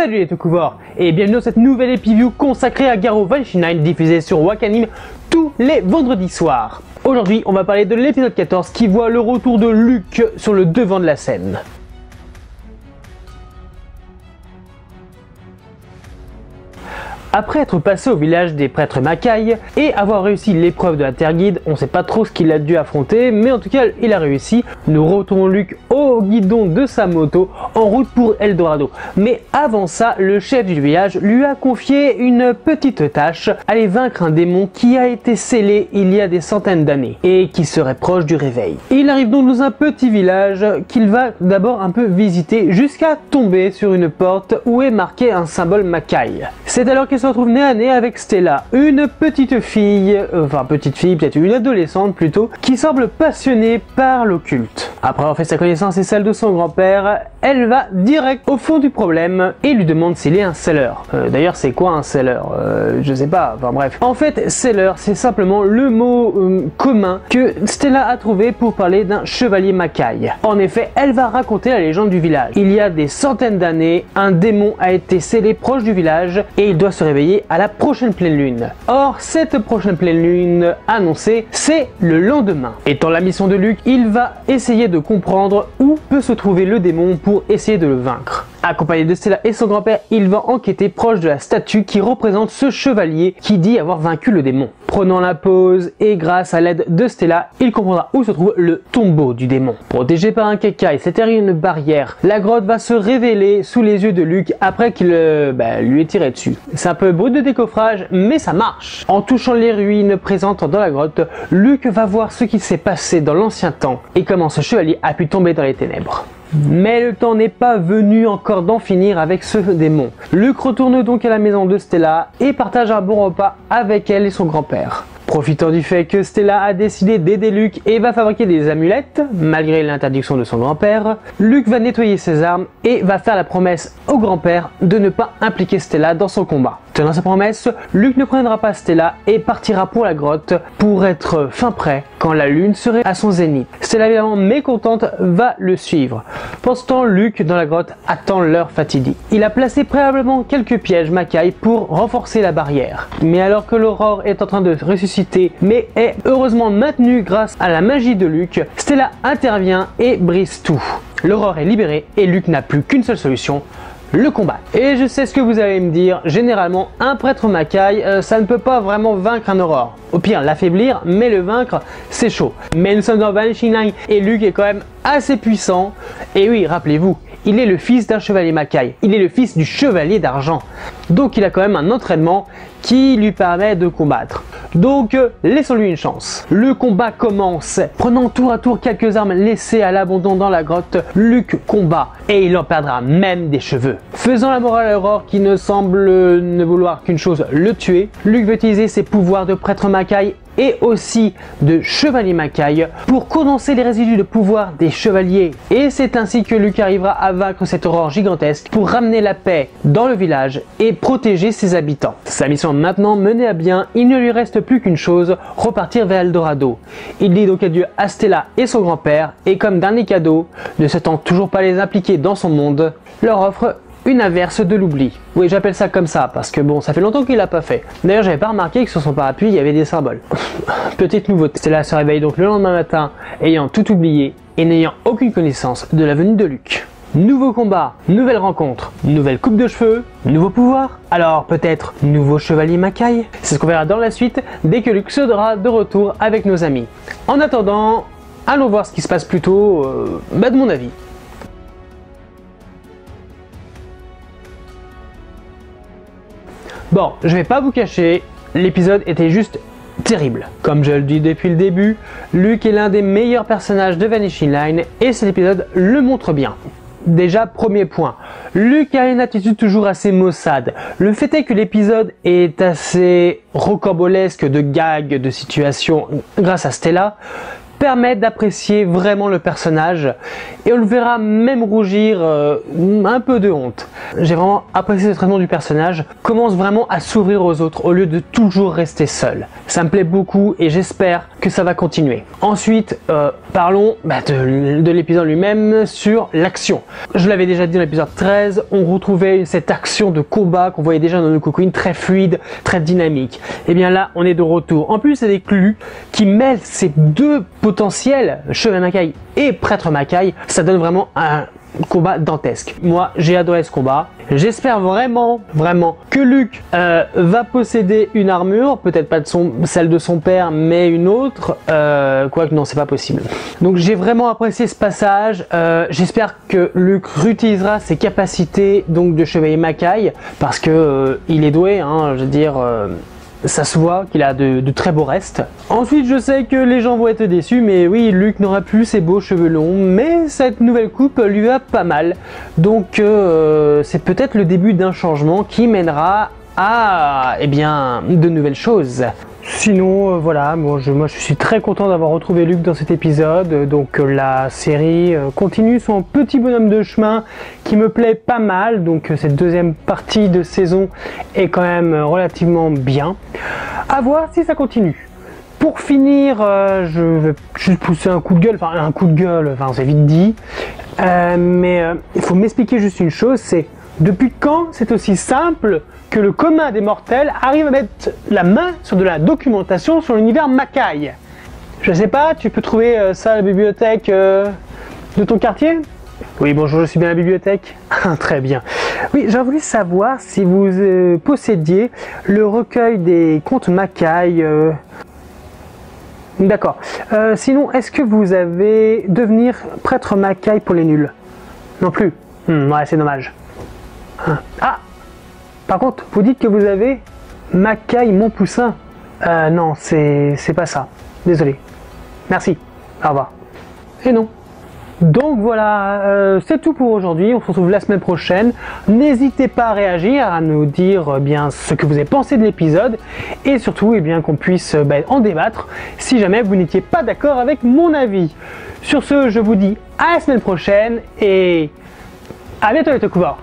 Salut les Tokufor et bienvenue dans cette nouvelle épi-view consacrée à Garo Vanishing Line diffusée sur Wakanim tous les vendredis soirs. Aujourd'hui on va parler de l'épisode 14 qui voit le retour de Luke sur le devant de la scène. Après être passé au village des prêtres Makai et avoir réussi l'épreuve de la Terre Guide, on sait pas trop ce qu'il a dû affronter, mais en tout cas il a réussi. Nous retournons Luke au guidon de sa moto en route pour Eldorado. Mais avant ça, le chef du village lui a confié une petite tâche, aller vaincre un démon qui a été scellé il y a des centaines d'années et qui serait proche du réveil. Il arrive donc dans un petit village qu'il va d'abord un peu visiter jusqu'à tomber sur une porte où est marqué un symbole Makai. C'est alors qu'il se retrouve nez à nez avec Stella, une petite fille, peut-être une adolescente plutôt, qui semble passionnée par l'occulte. Après avoir fait sa connaissance et celle de son grand-père, elle va direct au fond du problème et lui demande s'il est un seller. D'ailleurs, c'est quoi un seller? Je sais pas, enfin bref. En fait, seller, c'est simplement le mot commun que Stella a trouvé pour parler d'un chevalier Makai. En effet, elle va raconter la légende du village. Il y a des centaines d'années, un démon a été scellé proche du village et il doit se réveiller à la prochaine pleine lune. Or, cette prochaine pleine lune annoncée, c'est le lendemain. Étant la mission de Luke, il va essayer de comprendre où peut se trouver le démon pour essayer de le vaincre. Accompagné de Stella et son grand-père, il va enquêter proche de la statue qui représente ce chevalier qui dit avoir vaincu le démon. Prenant la pause et grâce à l'aide de Stella, il comprendra où se trouve le tombeau du démon. Protégé par un Kekai, c'est derrière une barrière, la grotte va se révéler sous les yeux de Luke après qu'il lui ait tiré dessus. C'est un peu brut de décoffrage, mais ça marche. En touchant les ruines présentes dans la grotte, Luke va voir ce qui s'est passé dans l'ancien temps et comment ce chevalier a pu tomber dans les ténèbres. Mais le temps n'est pas venu encore d'en finir avec ce démon. Luke retourne donc à la maison de Stella et partage un bon repas avec elle et son grand-père. Profitant du fait que Stella a décidé d'aider Luke et va fabriquer des amulettes, malgré l'interdiction de son grand-père, Luke va nettoyer ses armes et va faire la promesse au grand-père de ne pas impliquer Stella dans son combat. Tenant sa promesse, Luke ne prendra pas Stella et partira pour la grotte pour être fin prêt quand la lune serait à son zénith. Stella, évidemment mécontente, va le suivre. Pendant ce temps, Luke dans la grotte attend l'heure fatidique. Il a placé préalablement quelques pièges Makai pour renforcer la barrière. Mais alors que l'aurore est en train de ressusciter, mais est heureusement maintenue grâce à la magie de Luke, Stella intervient et brise tout. L'aurore est libérée et Luke n'a plus qu'une seule solution: le combat. Et je sais ce que vous allez me dire, généralement un prêtre Makai, ça ne peut pas vraiment vaincre un aurore. Au pire l'affaiblir, mais le vaincre c'est chaud. Mais nous sommes dans Vanishing Line et Luke est quand même assez puissant. Et oui, rappelez-vous, il est le fils d'un chevalier Makai, il est le fils du chevalier d'argent. Donc il a quand même un entraînement qui lui permet de combattre. Donc laissons-lui une chance. Le combat commence. Prenant tour à tour quelques armes laissées à l'abandon dans la grotte, Luke combat et il en perdra même des cheveux. Faisant la morale à Aurore qui ne semble ne vouloir qu'une chose, le tuer, Luke veut utiliser ses pouvoirs de prêtre Makai et aussi de chevalier Makai pour condenser les résidus de pouvoir des chevaliers. Et c'est ainsi que Luke arrivera à vaincre cette aurore gigantesque pour ramener la paix dans le village et protéger ses habitants. Sa mission maintenant menée à bien, il ne lui reste plus qu'une chose, repartir vers Eldorado. Il dit donc adieu à Stella et son grand-père et comme dernier cadeau, ne souhaitant toujours pas les impliquer dans son monde, leur offre une averse de l'oubli. Oui, j'appelle ça comme ça, parce que bon, ça fait longtemps qu'il l'a pas fait. D'ailleurs, j'avais pas remarqué que sur son parapluie, il y avait des symboles. Petite nouveauté. Stella se réveille donc le lendemain matin, ayant tout oublié et n'ayant aucune connaissance de la venue de Luke. Nouveau combat, nouvelle rencontre, nouvelle coupe de cheveux, nouveau pouvoir. Alors peut-être nouveau chevalier Makai? C'est ce qu'on verra dans la suite, dès que Luke sera de retour avec nos amis. En attendant, allons voir ce qui se passe plutôt, de mon avis. Bon, je vais pas vous cacher, l'épisode était juste terrible. Comme je le dis depuis le début, Luke est l'un des meilleurs personnages de Vanishing Line et cet épisode le montre bien. Déjà, premier point, Luke a une attitude toujours assez maussade. Le fait est que l'épisode est assez rocambolesque de gags, de situations grâce à Stella, permet d'apprécier vraiment le personnage et on le verra même rougir un peu de honte. J'ai vraiment apprécié le traitement du personnage, commence vraiment à s'ouvrir aux autres au lieu de toujours rester seul. Ça me plaît beaucoup et j'espère que ça va continuer. Ensuite, parlons de l'épisode lui-même sur l'action. Je l'avais déjà dit dans l'épisode 13, on retrouvait cette action de combat qu'on voyait déjà dans No Cocoon, très fluide, très dynamique. Et bien là, on est de retour. En plus, c'est des clus qui mêlent ces deux potentiels, Chevalier Makai et Prêtre Makai. Ça donne vraiment un combat dantesque. Moi, j'ai adoré ce combat. J'espère vraiment que Luke va posséder une armure, peut-être pas celle de son père, mais une autre. Quoique non, c'est pas possible. Donc j'ai vraiment apprécié ce passage. J'espère que Luke réutilisera ses capacités donc de Chevalier Makai, parce que il est doué, hein, je veux dire. Ça se voit qu'il a de très beaux restes. Ensuite, je sais que les gens vont être déçus, mais oui, Luke n'aura plus ses beaux cheveux longs, mais cette nouvelle coupe lui va pas mal. Donc, c'est peut-être le début d'un changement qui mènera à, de nouvelles choses. Sinon, voilà, moi je suis très content d'avoir retrouvé Luke dans cet épisode. Donc la série continue son petit bonhomme de chemin qui me plaît pas mal. Donc cette deuxième partie de saison est quand même relativement bien. À voir si ça continue. Pour finir, je vais juste pousser un coup de gueule, c'est vite dit. Mais il faut m'expliquer juste une chose, c'est depuis quand c'est aussi simple que le commun des mortels arrive à mettre la main sur de la documentation sur l'univers Makai? Je sais pas, tu peux trouver ça à la bibliothèque de ton quartier? Oui, bonjour, je suis bien à la bibliothèque. Très bien. Oui, j'aurais voulu savoir si vous possédiez le recueil des contes Makai. D'accord. Sinon, est-ce que vous avez devenir prêtre Makai pour les nuls? Non plus. Ouais, c'est dommage. Ah! Par contre, vous dites que vous avez Makai Montpoussin. Non, c'est pas ça. Désolé. Merci. Au revoir. Et non. Donc voilà, c'est tout pour aujourd'hui. On se retrouve la semaine prochaine. N'hésitez pas à réagir, à nous dire bien ce que vous avez pensé de l'épisode et surtout qu'on puisse en débattre si jamais vous n'étiez pas d'accord avec mon avis. Sur ce, je vous dis à la semaine prochaine et à bientôt les Tokubords.